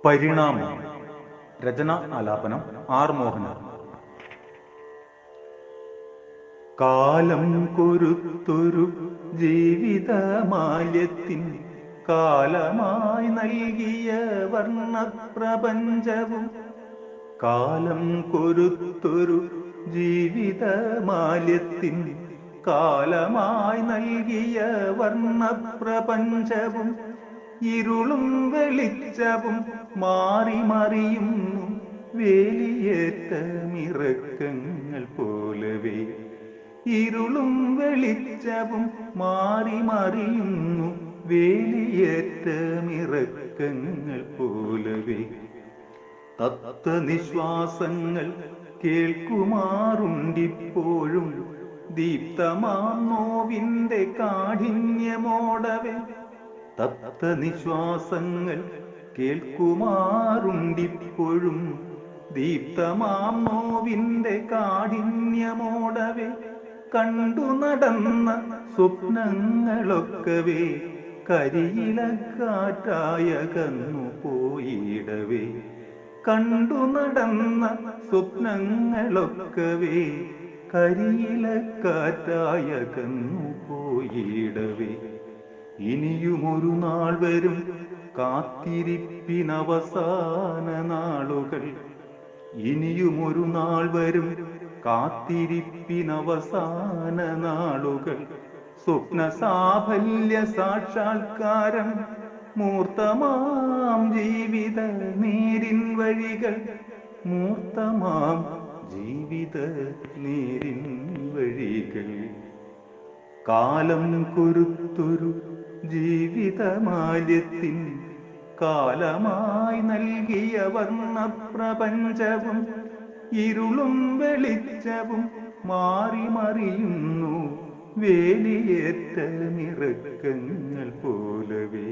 പരിണാമം. രചന ആലാപനം ആർ മോഹനൻ. കാലം കൊരുത്തൊരു ജീവിതമാല്യത്തിൻ കാലമായി നൽകിയ വർണ്ണപ്രപഞ്ചവും, കാലം കൊരുത്തൊരു ജീവിതമാല്യത്തിൻ കാലമായി നൽകിയ വർണ്ണപ്രപഞ്ചവും, ഇരുളും വെളിച്ചവും മാറി മറിയുന്നു വേലിയേറ്റ മിറക്കങ്ങൾ പോലവേ. ഇരുളും വെളിച്ചവും മാറി മറിയുന്നു വേലിയേറ്റ മിറക്കങ്ങൾ പോലവേ. തത്വനിശ്വാസങ്ങൾ കേൾക്കുമാറുണ്ടിപ്പോഴും ദീപ്തമാം നോവിൻ്റെ കാഠിന്യമോടവേ. തത്വനിശ്വാസങ്ങൾ കേൾക്കുമാറുണ്ടിപ്പോഴും ദീപ്തമാം നോവിൻ്റെ കാഠിന്യമോടവേ. കണ്ടു നടന്ന സ്വപ്നങ്ങളൊക്കവേ കരിയിലക്കാറ്റായകന്നു പോയിടവേ. കണ്ടു നടന്ന സ്വപ്നങ്ങളൊക്കവേ കരിയിലക്കാറ്റായകന്നു പോയിടവേ. ഇനിയുമൊരു നാൾ വരും കാത്തിരിപ്പിനവസാന നാളുകൾ. ഇനിയുമൊരു നാൾ വരും കാത്തിരിപ്പിനവസാന നാളുകൾ. സ്വപ്ന സാഫല്യ സാക്ഷാത്കാരം മൂർത്തമാം ജീവിത നേരിൻ വഴികൾ. മൂർത്തമാം ജീവിത നേരിൻ വഴികൾ. കാലം കൊരുത്തൊരു ജീവിതമാല്യത്തിൻ കാലമായി നൽകിയ വർണ്ണപ്രപഞ്ചവും, ഇരുളും വെളിച്ചവും മാറി മറിയുന്നു വേലിയേറ്റ മിറക്കങ്ങൾ പോലവേ.